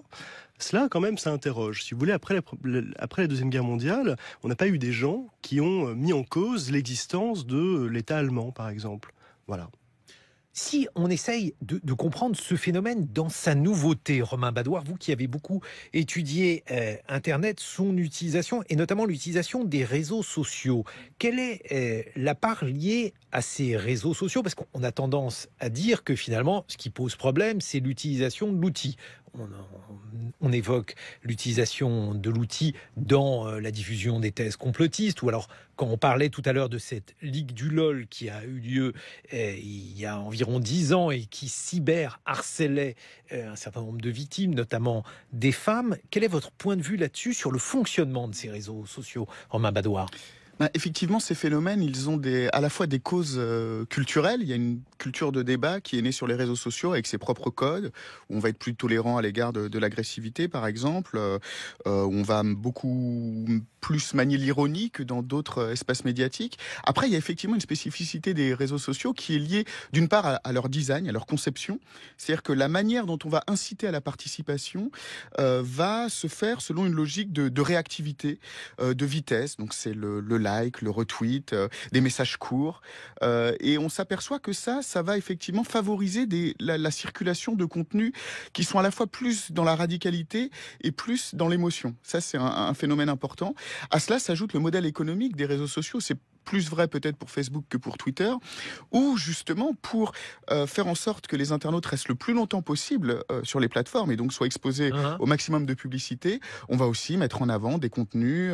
Cela, quand même, ça interroge. Si vous voulez, après la Deuxième Guerre mondiale, on n'a pas eu des gens qui ont mis en cause l'existence de l'État allemand, par exemple. Voilà. Si on essaye de comprendre ce phénomène dans sa nouveauté, Romain Badouard, vous qui avez beaucoup étudié Internet, son utilisation et notamment l'utilisation des réseaux sociaux, quelle est la part liée à ces réseaux sociaux? Parce qu'on a tendance à dire que finalement, ce qui pose problème, c'est l'utilisation de l'outil. On évoque l'utilisation de l'outil dans la diffusion des thèses complotistes, ou alors quand on parlait tout à l'heure de cette Ligue du LOL qui a eu lieu il y a environ 10 ans et qui cyber-harcelait un certain nombre de victimes, notamment des femmes. Quel est votre point de vue là-dessus, sur le fonctionnement de ces réseaux sociaux, Romain Badouard? Effectivement, ces phénomènes, ils ont à la fois des causes culturelles. Il y a une culture de débat qui est née sur les réseaux sociaux avec ses propres codes, où on va être plus tolérant à l'égard de l'agressivité, par exemple, où on va beaucoup plus manier l'ironie que dans d'autres espaces médiatiques. Après, il y a effectivement une spécificité des réseaux sociaux qui est liée, d'une part, à leur design, à leur conception. C'est-à-dire que la manière dont on va inciter à la participation va se faire selon une logique de réactivité, de vitesse. Donc, c'est le like, le retweet, des messages courts. Et on s'aperçoit que ça va effectivement favoriser la circulation de contenus qui sont à la fois plus dans la radicalité et plus dans l'émotion. Ça, c'est un phénomène important. À cela s'ajoute le modèle économique des réseaux sociaux. C'est plus vrai peut-être pour Facebook que pour Twitter, où justement pour faire en sorte que les internautes restent le plus longtemps possible sur les plateformes et donc soient exposés au maximum de publicité, on va aussi mettre en avant des contenus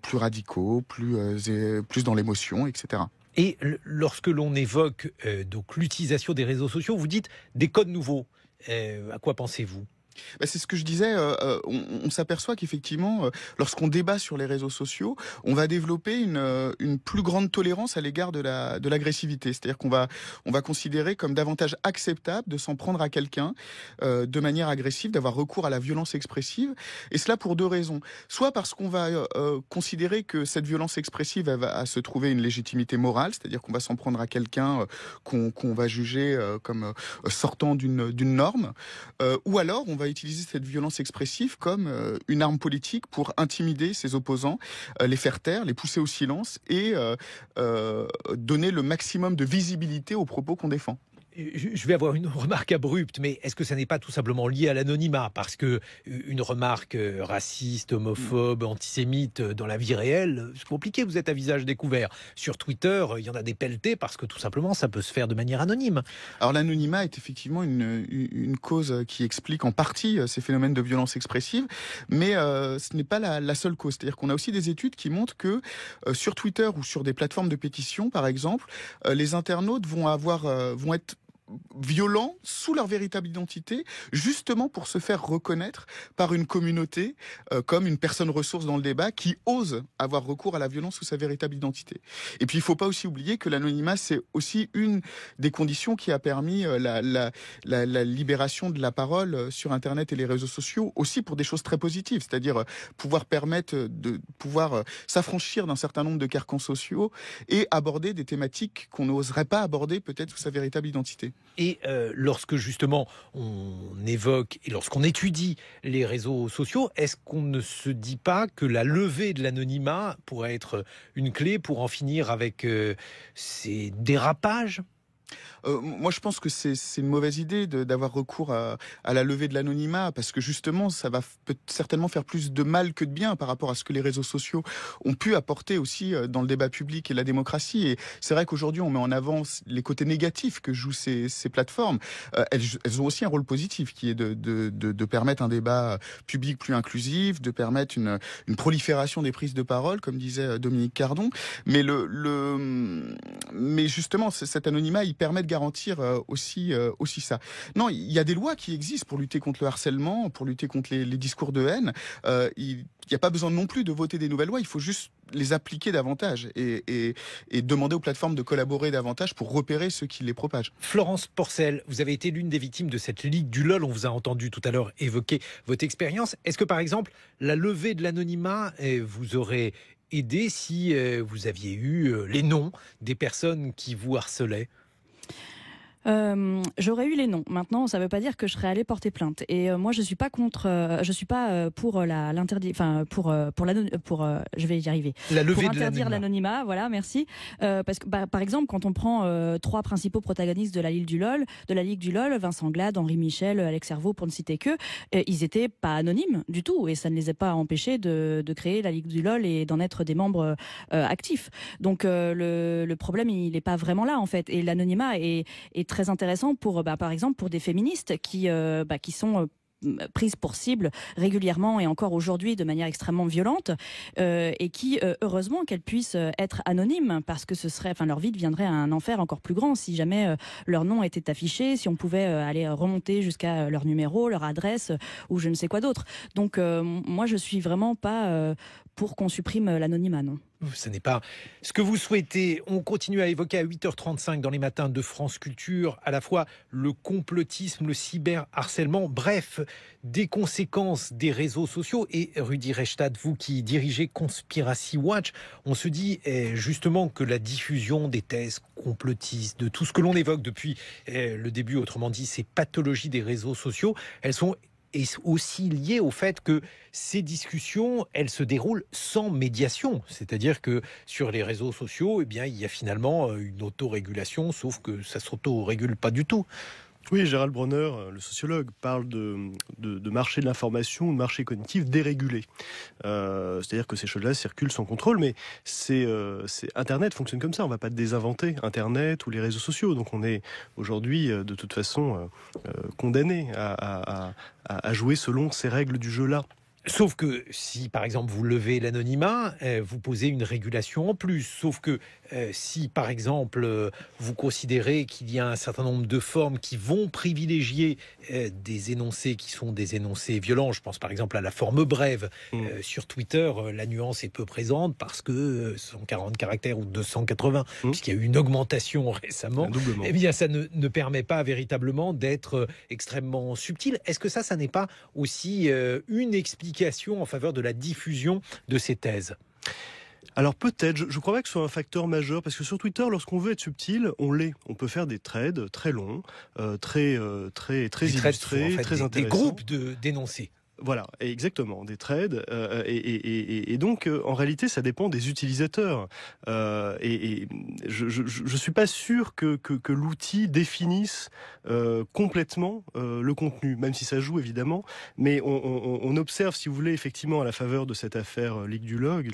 plus radicaux, plus dans l'émotion, etc. Et lorsque l'on évoque donc l'utilisation des réseaux sociaux, vous dites des codes nouveaux. À quoi pensez-vous ? C'est ce que je disais, on s'aperçoit qu'effectivement, lorsqu'on débat sur les réseaux sociaux, on va développer une plus grande tolérance à l'égard de l'agressivité. C'est-à-dire qu'on va considérer comme davantage acceptable de s'en prendre à quelqu'un de manière agressive, d'avoir recours à la violence expressive. Et cela pour deux raisons. Soit parce qu'on va considérer que cette violence expressive elle va se trouver une légitimité morale, c'est-à-dire qu'on va s'en prendre à quelqu'un qu'on va juger comme sortant d'une norme, ou alors on va utiliser cette violence expressive comme une arme politique pour intimider ses opposants, les faire taire, les pousser au silence et donner le maximum de visibilité aux propos qu'on défend. Je vais avoir une remarque abrupte, mais est-ce que ça n'est pas tout simplement lié à l'anonymat? Parce que une remarque raciste, homophobe, antisémite dans la vie réelle, c'est compliqué, vous êtes à visage découvert. Sur Twitter, il y en a des pelletés parce que tout simplement, ça peut se faire de manière anonyme. Alors l'anonymat est effectivement une cause qui explique en partie ces phénomènes de violence expressive, mais ce n'est pas la seule cause. C'est-à-dire qu'on a aussi des études qui montrent que sur Twitter ou sur des plateformes de pétition, par exemple, les internautes vont être violents sous leur véritable identité, justement pour se faire reconnaître par une communauté comme une personne ressource dans le débat qui ose avoir recours à la violence sous sa véritable identité. Et puis il ne faut pas aussi oublier que l'anonymat, c'est aussi une des conditions qui a permis la libération de la parole sur Internet et les réseaux sociaux, aussi pour des choses très positives, c'est-à-dire pouvoir permettre de pouvoir s'affranchir d'un certain nombre de carcans sociaux et aborder des thématiques qu'on n'oserait pas aborder peut-être sous sa véritable identité. Et lorsque justement on évoque et lorsqu'on étudie les réseaux sociaux, est-ce qu'on ne se dit pas que la levée de l'anonymat pourrait être une clé pour en finir avec ces dérapages ? Moi, je pense que c'est une mauvaise idée d'avoir recours à la levée de l'anonymat, parce que justement, ça va peut certainement faire plus de mal que de bien par rapport à ce que les réseaux sociaux ont pu apporter aussi dans le débat public et la démocratie. Et c'est vrai qu'aujourd'hui, on met en avant les côtés négatifs que jouent ces plateformes. Elles ont aussi un rôle positif, qui est de permettre un débat public plus inclusif, de permettre une prolifération des prises de parole, comme disait Dominique Cardon. Mais mais justement, cet anonymat, il permet de garantir aussi ça. Non, il y a des lois qui existent pour lutter contre le harcèlement, pour lutter contre les discours de haine. Il n'y a pas besoin non plus de voter des nouvelles lois, il faut juste les appliquer davantage et demander aux plateformes de collaborer davantage pour repérer ceux qui les propagent. Florence Porcel, vous avez été l'une des victimes de cette ligue du LOL. On vous a entendu tout à l'heure évoquer votre expérience. Est-ce que par exemple, la levée de l'anonymat vous aurait aidé si vous aviez eu les noms des personnes qui vous harcelaient ? J'aurais eu les noms. Maintenant, ça ne veut pas dire que je serais allée porter plainte. Et moi, je suis pas contre. Je suis pas pour l'interdit. Enfin, je vais y arriver. La levée pour de interdire l'anonymat. Voilà, merci. Parce que, par exemple, quand on prend trois principaux protagonistes de la Ligue du LOL, Vincent Glade, Henri Michel, Alex Herveau, pour ne citer que, ils étaient pas anonymes du tout, et ça ne les a pas empêchés de créer la Ligue du LOL et d'en être des membres actifs. Donc le problème, il n'est pas vraiment là en fait. Et l'anonymat est très intéressant pour, par exemple, pour des féministes qui sont prises pour cible régulièrement et encore aujourd'hui de manière extrêmement violente et qui, heureusement qu'elles puissent être anonymes, parce que leur vie deviendrait un enfer encore plus grand si jamais leur nom était affiché, si on pouvait aller remonter jusqu'à leur numéro, leur adresse ou je ne sais quoi d'autre. Donc moi je suis vraiment pas pour qu'on supprime l'anonymat, non. Ce n'est pas ce que vous souhaitez. On continue à évoquer à 8h35 dans les matins de France Culture à la fois le complotisme, le cyberharcèlement, bref, des conséquences des réseaux sociaux. Et Rudi Reichstadt, vous qui dirigez Conspiracy Watch, on se dit justement que la diffusion des thèses complotistes, de tout ce que l'on évoque depuis le début, autrement dit ces pathologies des réseaux sociaux, elles sont aussi lié au fait que ces discussions, elles se déroulent sans médiation. C'est-à-dire que sur les réseaux sociaux, il y a finalement une autorégulation, sauf que ça ne s'autorégule pas du tout. Oui, Gérald Bronner, le sociologue, parle de marché de l'information, de marché cognitif dérégulé. C'est-à-dire que ces choses-là circulent sans contrôle, mais Internet fonctionne comme ça. On ne va pas désinventer Internet ou les réseaux sociaux. Donc on est aujourd'hui, de toute façon, condamné à jouer selon ces règles du jeu-là. Sauf que si, par exemple, vous levez l'anonymat, vous posez une régulation en plus. Sauf que si, par exemple, vous considérez qu'il y a un certain nombre de formes qui vont privilégier des énoncés qui sont des énoncés violents, je pense par exemple à la forme brève. Sur Twitter, la nuance est peu présente parce que 140 caractères ou 280, puisqu'il y a eu une augmentation récemment, eh bien ça ne permet pas véritablement d'être extrêmement subtil. Est-ce que ça n'est pas aussi une explication en faveur de la diffusion de ces thèses? Alors peut-être, je ne crois pas que ce soit un facteur majeur, parce que sur Twitter, lorsqu'on veut être subtil, on l'est. On peut faire des threads très longs, très illustrés, en fait, très intéressants. Des groupes d'énoncés. Voilà, exactement, des trades. Et donc, en réalité, ça dépend des utilisateurs. Et je suis pas sûr que l'outil définisse complètement le contenu, même si ça joue évidemment. Mais on observe, si vous voulez, effectivement, à la faveur de cette affaire Ligue du Log,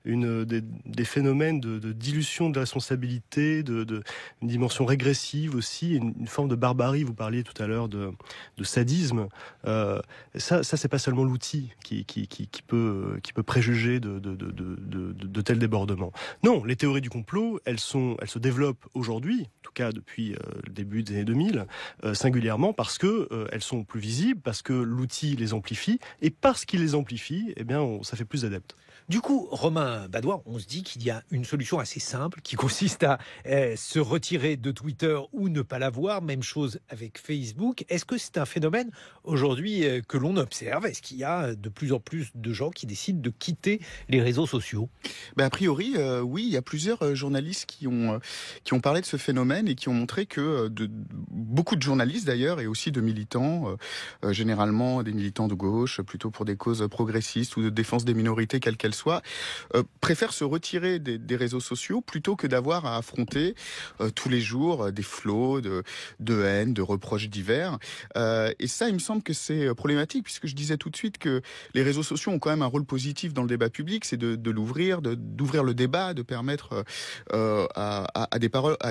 des phénomènes de dilution de responsabilité, une dimension régressive aussi, une forme de barbarie. Vous parliez tout à l'heure de sadisme. Ça c'est pas seulement l'outil qui peut préjuger de tels débordements. Non, les théories du complot, elles se développent aujourd'hui, en tout cas depuis le début des années 2000, singulièrement parce que elles sont plus visibles, parce que l'outil les amplifie, et parce qu'il les amplifie, eh bien, ça fait plus d'adeptes. Du coup, Romain Badois, on se dit qu'il y a une solution assez simple qui consiste à se retirer de Twitter ou ne pas l'avoir. Même chose avec Facebook. Est-ce que c'est un phénomène aujourd'hui que l'on observe? Est-ce qu'il y a de plus en plus de gens qui décident de quitter les réseaux sociaux? A priori, oui, il y a plusieurs journalistes qui ont parlé de ce phénomène et qui ont montré que beaucoup de journalistes d'ailleurs et aussi de militants, généralement des militants de gauche, plutôt pour des causes progressistes ou de défense des minorités, quelles qu'elles soient, préfèrent se retirer des réseaux sociaux plutôt que d'avoir à affronter tous les jours des flots de haine, de reproches divers. Et ça, il me semble que c'est problématique, puisque je disais tout de suite que les réseaux sociaux ont quand même un rôle positif dans le débat public, c'est de l'ouvrir, d'ouvrir le débat, de permettre à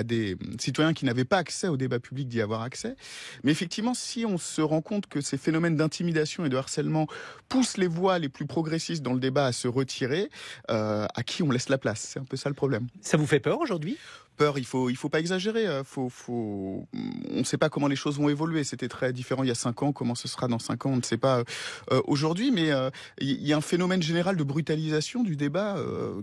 des citoyens qui n'avaient pas accès au débat public d'y avoir accès. Mais effectivement, si on se rend compte que ces phénomènes d'intimidation et de harcèlement poussent les voix les plus progressistes dans le débat à se retirer, à qui on laisse la place. C'est un peu ça le problème. Ça vous fait peur aujourd'hui ? Peur, il faut pas exagérer. On ne sait pas comment les choses vont évoluer. C'était très différent il y a 5 ans. Comment ce sera dans 5 ans, on ne sait pas aujourd'hui. Mais il y a un phénomène général de brutalisation du débat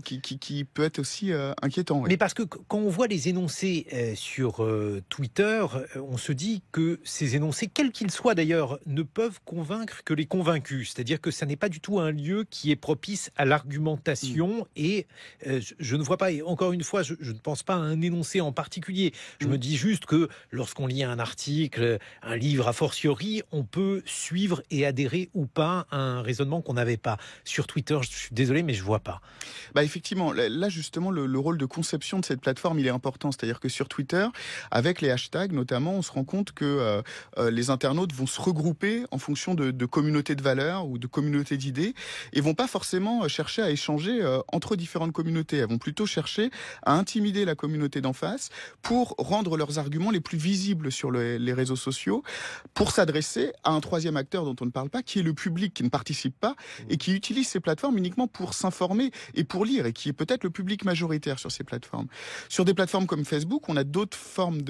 qui peut être aussi inquiétant. Oui. Mais parce que quand on voit les énoncés sur Twitter, on se dit que ces énoncés, quels qu'ils soient d'ailleurs, ne peuvent convaincre que les convaincus. C'est-à-dire que ça n'est pas du tout un lieu qui est propice à l'argumentation. Et je ne vois pas, et encore une fois, je ne pense pas à un énoncé en particulier. Je me dis juste que lorsqu'on lit un article, un livre a fortiori, on peut suivre et adhérer ou pas à un raisonnement qu'on n'avait pas. Sur Twitter, je suis désolé, mais je vois pas. Effectivement, là justement, le rôle de conception de cette plateforme, il est important. C'est-à-dire que sur Twitter, avec les hashtags notamment, on se rend compte que les internautes vont se regrouper en fonction de communautés de valeurs ou de communautés d'idées et vont pas forcément chercher à échanger entre différentes communautés. Elles vont plutôt chercher à intimider la communauté d'en face pour rendre leurs arguments les plus visibles sur les réseaux sociaux, pour s'adresser à un troisième acteur dont on ne parle pas, qui est le public, qui ne participe pas et qui utilise ces plateformes uniquement pour s'informer et pour lire, et qui est peut-être le public majoritaire sur ces plateformes. Sur des plateformes comme Facebook, on a d'autres formes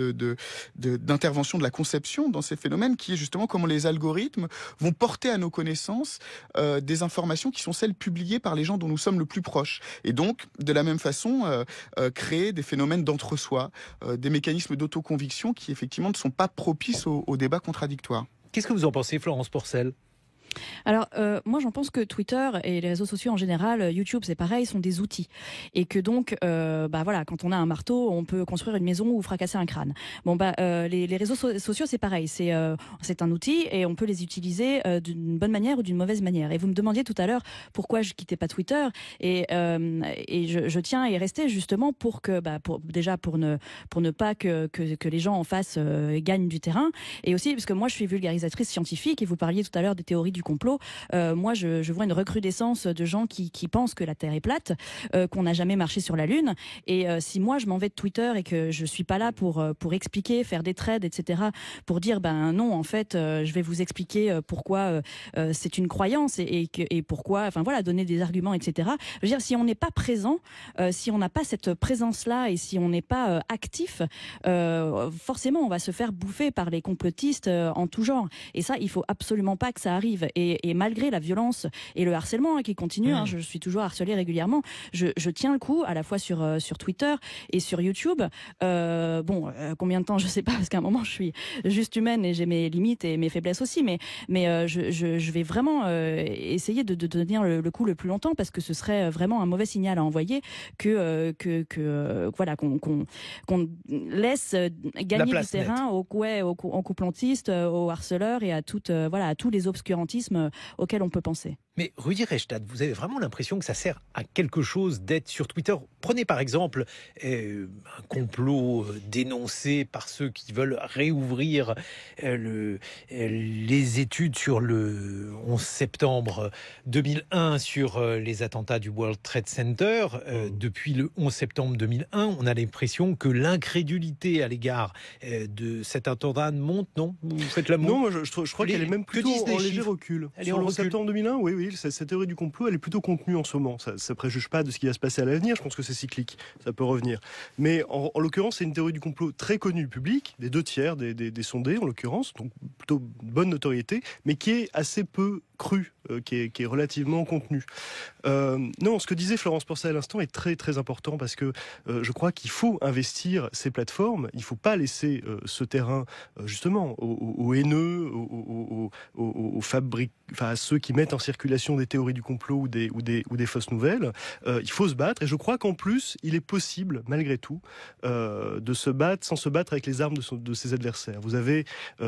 d'intervention de la conception dans ces phénomènes, qui est justement comment les algorithmes vont porter à nos connaissances des informations qui sont celles publiées par les gens dont nous sommes le plus proches. Et donc, de la même façon, créer des phénomènes d'entre-soi, des mécanismes d'autoconviction qui effectivement ne sont pas propices au débat contradictoire. Qu'est-ce que vous en pensez, Florence Porcel ? Alors, moi, j'en pense que Twitter et les réseaux sociaux en général, YouTube, c'est pareil, sont des outils. Et que donc, voilà, quand on a un marteau, on peut construire une maison ou fracasser un crâne. Les réseaux sociaux, c'est pareil. C'est un outil et on peut les utiliser d'une bonne manière ou d'une mauvaise manière. Et vous me demandiez tout à l'heure pourquoi je quittais pas Twitter. Et je tiens à y rester justement pour ne pas que les gens en face gagnent du terrain. Et aussi parce que moi, je suis vulgarisatrice scientifique et vous parliez tout à l'heure des théories du complot. Moi, je vois une recrudescence de gens qui pensent que la Terre est plate, qu'on n'a jamais marché sur la Lune. Et si moi, je m'en vais de Twitter et que je suis pas là pour expliquer, faire des trades, etc., pour dire, non, en fait, je vais vous expliquer pourquoi c'est une croyance et pourquoi, donner des arguments, etc. Je veux dire, si on n'est pas présent, si on n'a pas cette présence-là et si on n'est pas actif, forcément, on va se faire bouffer par les complotistes en tout genre. Et ça, il faut absolument pas que ça arrive. Et malgré la violence et le harcèlement qui continue, je suis toujours harcelée régulièrement, je tiens le coup à la fois sur Twitter et sur YouTube. Combien de temps, je sais pas, parce qu'à un moment je suis juste humaine et j'ai mes limites et mes faiblesses aussi, mais je vais vraiment essayer de tenir le coup le plus longtemps, parce que ce serait vraiment un mauvais signal à envoyer qu'on laisse gagner du terrain aux complotistes, aux harceleurs et à tous les obscurantismes complotisme auquel on peut penser. Mais Rudi Reichstadt, vous avez vraiment l'impression que ça sert à quelque chose d'être sur Twitter? Prenez par exemple un complot dénoncé par ceux qui veulent réouvrir les études sur le 11 septembre 2001 sur les attentats du World Trade Center. Depuis le 11 septembre 2001, on a l'impression que l'incrédulité à l'égard de cet attentat monte, non? Vous faites la moue? Non, moi je crois qu'elle est même plutôt en léger recul. Sur le 11 septembre 2001, oui, cette théorie du complot, elle est plutôt contenue en ce moment. Ça ne préjuge pas de ce qui va se passer à l'avenir, je pense que c'est cyclique, ça peut revenir. Mais en l'occurrence, c'est une théorie du complot très connue du public, des 2/3 des sondés en l'occurrence, donc plutôt bonne notoriété, mais qui est assez peu crue, qui est relativement contenue. Non, ce que disait Florence Porcel à l'instant est très très important parce que je crois qu'il faut investir ces plateformes, il ne faut pas laisser ce terrain justement aux haineux, à ceux qui mettent en circulation des théories du complot ou des fausses nouvelles. Il faut se battre et je crois qu'en plus il est possible malgré tout de se battre sans se battre avec les armes de ses adversaires. Vous avez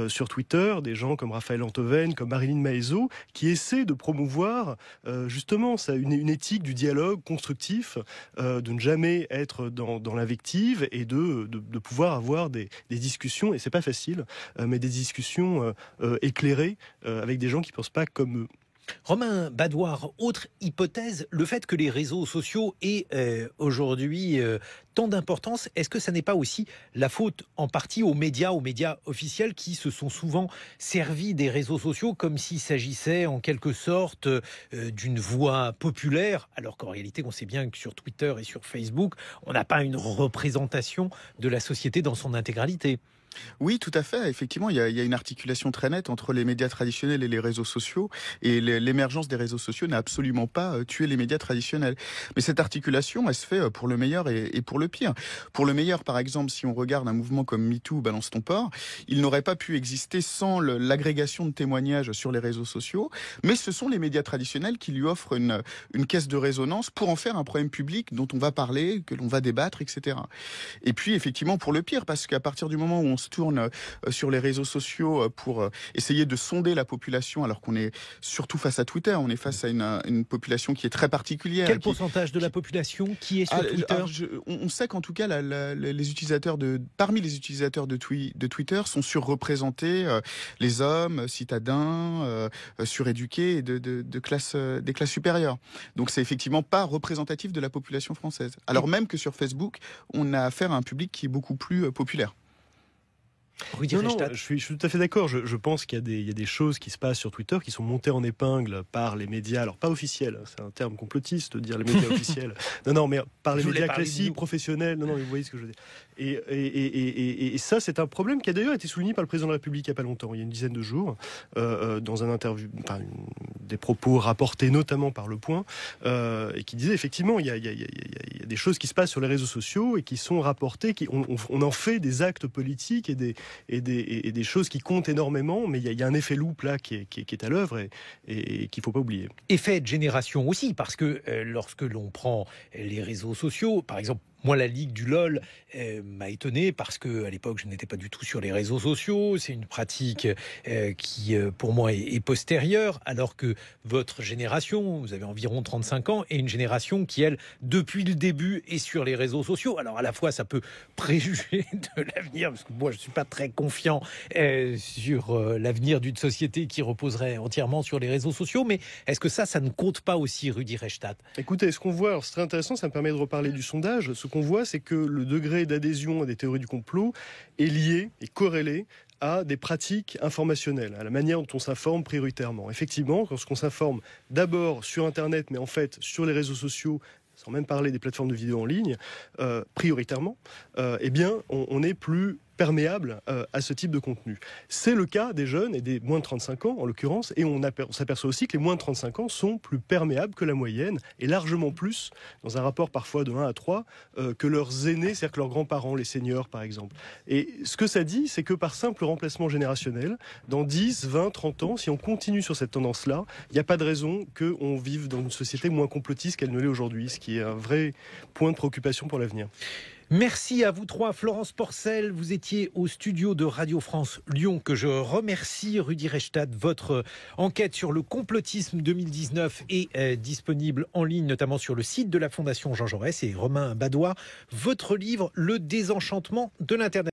sur Twitter des gens comme Raphaël Antoven, comme Marilyn Maezot qui essaient de promouvoir justement une éthique du dialogue constructif, de ne jamais être dans l'invective et de pouvoir avoir des discussions, et c'est pas facile, mais des discussions éclairées avec des gens qui pensent pas comme eux. Romain Badouard, autre hypothèse, le fait que les réseaux sociaux aient aujourd'hui tant d'importance, est-ce que ça n'est pas aussi la faute en partie aux médias officiels qui se sont souvent servis des réseaux sociaux comme s'il s'agissait en quelque sorte d'une voix populaire, alors qu'en réalité on sait bien que sur Twitter et sur Facebook, on n'a pas une représentation de la société dans son intégralité? Oui, tout à fait. Effectivement, il y a une articulation très nette entre les médias traditionnels et les réseaux sociaux. Et l'émergence des réseaux sociaux n'a absolument pas tué les médias traditionnels. Mais cette articulation, elle se fait pour le meilleur et pour le pire. Pour le meilleur, par exemple, si on regarde un mouvement comme MeToo, Balance ton port, il n'aurait pas pu exister sans l'agrégation de témoignages sur les réseaux sociaux. Mais ce sont les médias traditionnels qui lui offrent une caisse de résonance pour en faire un problème public dont on va parler, que l'on va débattre, etc. Et puis, effectivement, pour le pire, parce qu'à partir du moment où on se tourne sur les réseaux sociaux pour essayer de sonder la population, alors qu'on est surtout face à Twitter, on est face à une population qui est très particulière. Quel pourcentage de la population qui est sur Twitter? On sait qu'en tout cas, les utilisateurs parmi les utilisateurs de Twitter sont surreprésentés les hommes, citadins, suréduqués et des classes supérieures. Donc c'est effectivement pas représentatif de la population française. Alors même que sur Facebook, on a affaire à un public qui est beaucoup plus populaire. Non, je suis tout à fait d'accord. Je pense qu'il y a des choses qui se passent sur Twitter qui sont montées en épingle par les médias, alors pas officiels, c'est un terme complotiste de dire les médias officiels. Non, mais par les médias classiques, professionnels. Non, mais vous voyez ce que je veux dire. Et ça, c'est un problème qui a d'ailleurs été souligné par le président de la République il n'y a pas longtemps, il y a une dizaine de jours, dans un interview, des propos rapportés notamment par Le Point, et qui disait effectivement, il y a des choses qui se passent sur les réseaux sociaux et qui sont rapportées, on en fait des actes politiques et des choses qui comptent énormément, mais il y a un effet loupe là qui est à l'œuvre et qu'il ne faut pas oublier. Effet de génération aussi, parce que lorsque l'on prend les réseaux sociaux, par exemple, moi, la Ligue du LOL m'a étonné parce que à l'époque, je n'étais pas du tout sur les réseaux sociaux. C'est une pratique qui, pour moi, est postérieure, alors que votre génération, vous avez environ 35 ans, est une génération qui, elle, depuis le début, est sur les réseaux sociaux. Alors, à la fois, ça peut préjuger de l'avenir, parce que moi, je ne suis pas très confiant sur l'avenir d'une société qui reposerait entièrement sur les réseaux sociaux. Mais est-ce que ça ne compte pas aussi, Rudi Reichstadt? Écoutez, ce qu'on voit, alors c'est très intéressant, ça me permet de reparler du sondage. Ce qu'on voit, c'est que le degré d'adhésion à des théories du complot est lié et corrélé à des pratiques informationnelles, à la manière dont on s'informe prioritairement. Effectivement, lorsqu'on s'informe d'abord sur Internet, mais en fait sur les réseaux sociaux, sans même parler des plateformes de vidéo en ligne, prioritairement, eh bien, on est plus perméable à ce type de contenu. C'est le cas des jeunes et des moins de 35 ans, en l'occurrence, et on s'aperçoit aussi que les moins de 35 ans sont plus perméables que la moyenne, et largement plus, dans un rapport parfois de 1 à 3, que leurs aînés, c'est-à-dire que leurs grands-parents, les seniors, par exemple. Et ce que ça dit, c'est que par simple remplacement générationnel, dans 10, 20, 30 ans, si on continue sur cette tendance-là, il n'y a pas de raison qu'on vive dans une société moins complotiste qu'elle ne l'est aujourd'hui, ce qui est un vrai point de préoccupation pour l'avenir. Merci à vous trois. Florence Porcel, vous étiez au studio de Radio France Lyon, que je remercie. Rudi Reichstadt, votre enquête sur le complotisme 2019 est disponible en ligne, notamment sur le site de la Fondation Jean Jaurès. Et Romain Badois, votre livre Le désenchantement de l'Internet.